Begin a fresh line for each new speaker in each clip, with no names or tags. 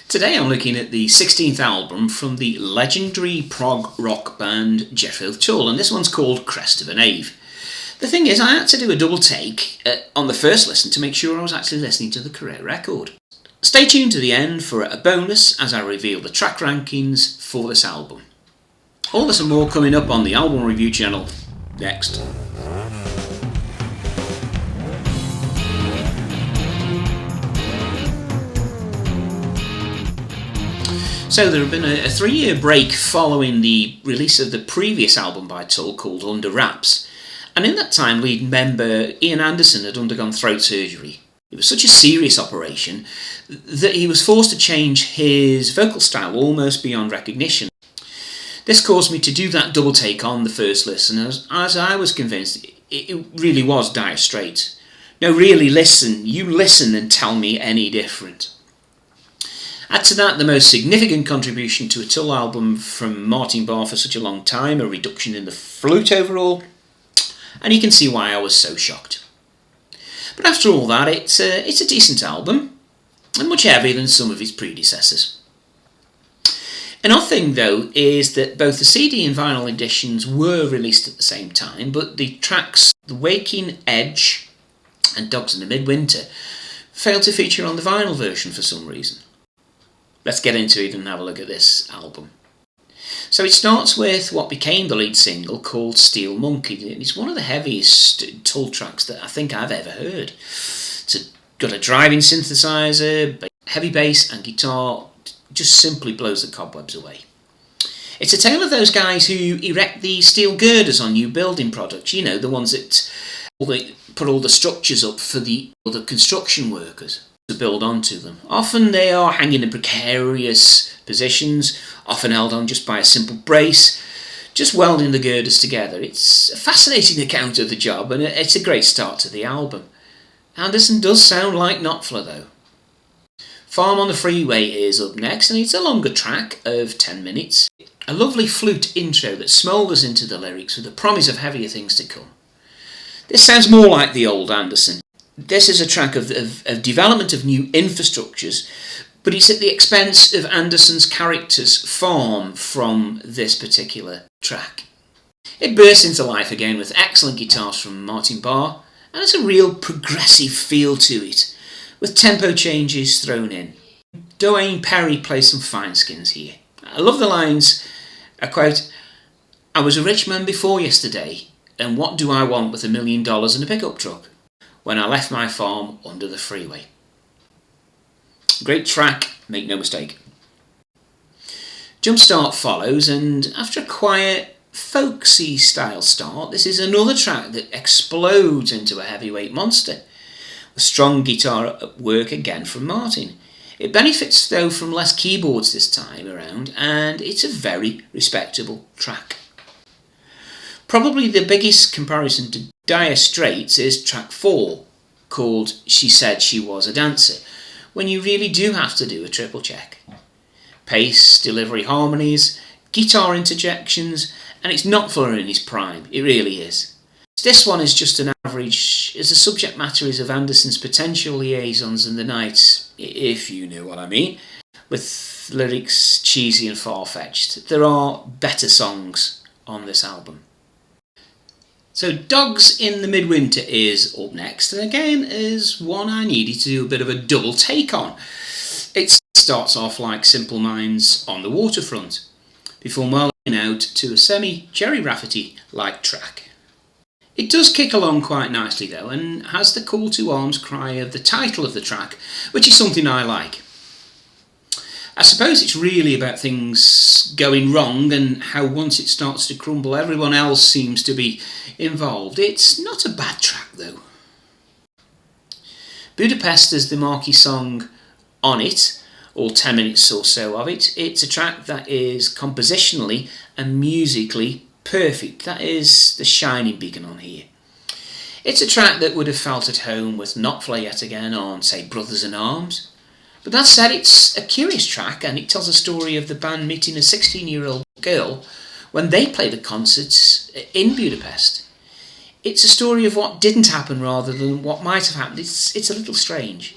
Today I'm looking at the 16th album from the legendary prog rock band Jethro Tull, and this one's called Crest of a Knave. The thing is, I had to do a double take on the first listen to make sure I was actually listening to the correct record. Stay tuned to the end for a bonus as I reveal the track rankings for this album. All this and more coming up on the album review channel next. So there had been a 3-year break following the release of the previous album by Tull called Under Wraps, and in that time lead member Ian Anderson had undergone throat surgery. It was such a serious operation that he was forced to change his vocal style almost beyond recognition. This caused me to do that double take on the first listen, as I was convinced it really was dire straits. No, really listen, you listen and tell me any different. Add to that the most significant contribution to a Tull album from Martin Barre for such a long time, a reduction in the flute overall, and you can see why I was so shocked. But after all that, it's a decent album, and much heavier than some of his predecessors. An odd thing though is that both the CD and vinyl editions were released at the same time, but the tracks The Waking Edge and Dogs in the Midwinter failed to feature on the vinyl version for some reason. Let's get into it and have a look at this album. So it starts with what became the lead single called Steel Monkey. It's one of the heaviest Tull tracks that I think I've ever heard. It's got a driving synthesizer, heavy bass and guitar, just simply blows the cobwebs away. It's a tale of those guys who erect the steel girders on new building products, you know, the ones that put all the structures up for the construction workers to build onto them. Often they are hanging in precarious positions, often held on just by a simple brace, just welding the girders together. It's a fascinating account of the job, and it's a great start to the album. Anderson does sound like Knopfler though. Farm on the Freeway is up next, and it's a longer track of 10 minutes. A lovely flute intro that smoulders into the lyrics with a promise of heavier things to come. This sounds more like the old Anderson. This is a track of development of new infrastructures, but it's at the expense of Anderson's character's farm from this particular track. It bursts into life again with excellent guitars from Martin Barre, and it's a real progressive feel to it, with tempo changes thrown in. Dwayne Perry plays some fine skins here. I love the lines, I quote, "I was a rich man before yesterday, and what do I want with $1 million and a pickup truck? When I left my farm under the freeway." Great track, make no mistake. Jumpstart follows, and after a quiet, folksy style start, this is another track that explodes into a heavyweight monster, with strong guitar at work again from Martin. It benefits though from less keyboards this time around, and it's a very respectable track. Probably the biggest comparison to Dire Straits is track 4, called She Said She Was a Dancer, when you really do have to do a triple check. Pace, delivery harmonies, guitar interjections, and it's Knopfler in his prime, it really is. This one is just an average, as the subject matter is of Anderson's potential liaisons in the night, if you know what I mean, with lyrics cheesy and far-fetched. There are better songs on this album. So Dogs in the Midwinter is up next, and again is one I needed to do a bit of a double take on. It starts off like Simple Minds on the Waterfront, before mellowing out to a semi-Jerry Rafferty-like track. It does kick along quite nicely though, and has the call to arms cry of the title of the track, which is something I like. I suppose it's really about things going wrong and how once it starts to crumble everyone else seems to be involved. It's not a bad track though. Budapest is the marquee song on it, all 10 minutes or so of it. It's a track that is compositionally and musically perfect. That is the shining beacon on here. It's a track that would have felt at home with Knopfler yet again on, say, Brothers in Arms. But that said, it's a curious track, and it tells a story of the band meeting a 16-year-old girl when they played at concerts in Budapest. It's a story of what didn't happen rather than what might have happened. It's a little strange.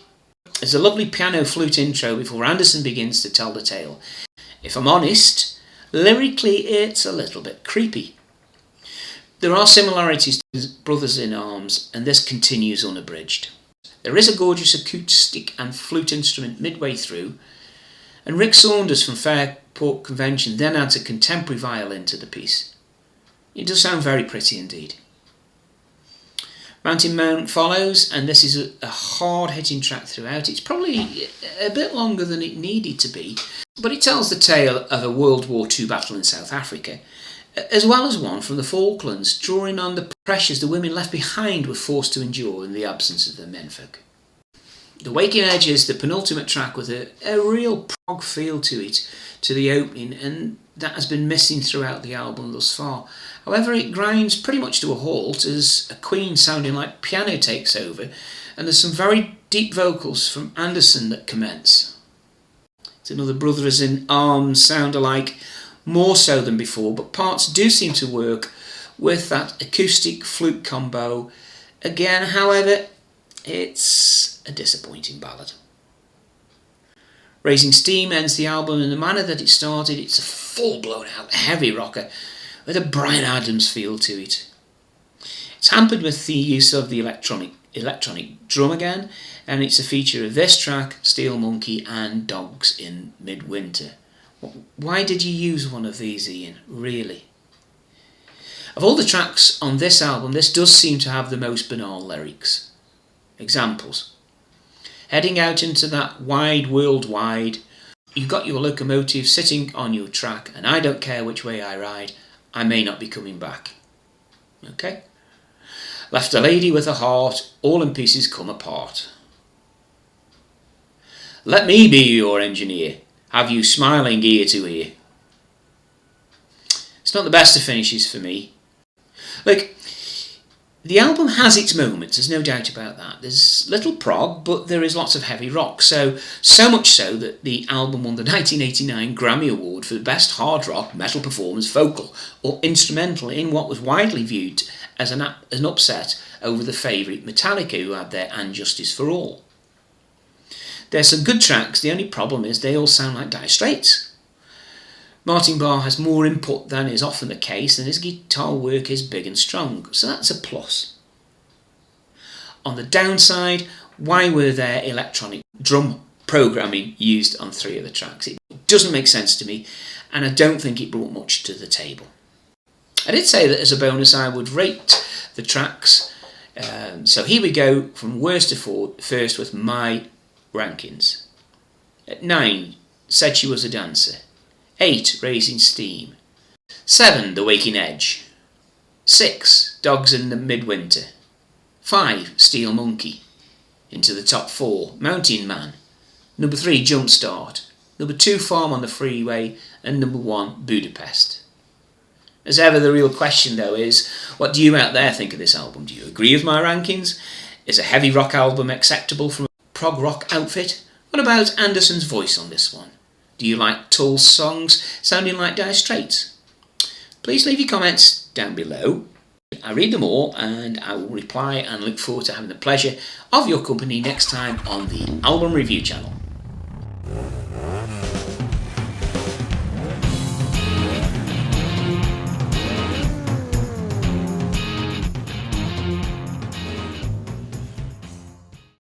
There's a lovely piano flute intro before Anderson begins to tell the tale. If I'm honest, lyrically it's a little bit creepy. There are similarities to Brothers in Arms, and this continues unabridged. There is a gorgeous acoustic and flute instrument midway through, and Rick Saunders from Fairport Convention then adds a contemporary violin to the piece. It does sound very pretty indeed. Mountain Mount follows, and this is a hard-hitting track throughout. It's probably a bit longer than it needed to be, but it tells the tale of a World War II battle in South Africa, as well as one from the Falklands, drawing on the pressures the women left behind were forced to endure in the absence of their menfolk. The Waking Edge is the penultimate track with a real prog feel to it, to the opening, and that has been missing throughout the album thus far. However, it grinds pretty much to a halt as a Queen sounding like piano takes over, and there's some very deep vocals from Anderson that commence. It's another Brothers in Arms sound alike, more so than before, but parts do seem to work with that acoustic flute combo. Again, however, it's a disappointing ballad. Raising Steam ends the album in the manner that it started. It's a full-blown out heavy rocker with a Bryan Adams feel to it. It's hampered with the use of the electronic drum again, and it's a feature of this track, Steel Monkey and Dogs in Midwinter. Why did you use one of these, Ian? Really? Of all the tracks on this album, this does seem to have the most banal lyrics. Examples. Heading out into that wide world wide, you've got your locomotive sitting on your track, and I don't care which way I ride, I may not be coming back. Okay? Left a lady with a heart, all in pieces come apart. Let me be your engineer, have you smiling ear to ear. It's not the best of finishes for me. Look, the album has its moments, there's no doubt about that. There's little prog, but there is lots of heavy rock, so much so that the album won the 1989 Grammy Award for Best Hard Rock Metal Performance Vocal or Instrumental in what was widely viewed as an upset over the favourite Metallica, who had their And Justice for All. There's some good tracks, the only problem is they all sound like Dire Straits. Martin Barre has more input than is often the case, and his guitar work is big and strong, so that's a plus. On the downside, why were there electronic drum programming used on 3 of the tracks? It doesn't make sense to me, and I don't think it brought much to the table. I did say that as a bonus I would rate the tracks, so here we go from worst to first with my rankings. At 9, Said She Was a Dancer. 8, Raising Steam. 7, The Waking Edge. 6, Dogs in the Midwinter. 5, Steel Monkey. Into the top 4, Mountain Man. Number 3, Jumpstart. Number 2, Farm on the Freeway. And number 1, Budapest. As ever, the real question though is, what do you out there think of this album? Do you agree with my rankings? Is a heavy rock album acceptable from a prog rock outfit? What about Anderson's voice on this one? Do you like Tull's songs sounding like Dire Straits? Please leave your comments down below. I read them all and I will reply and look forward to having the pleasure of your company next time on the Album Review channel.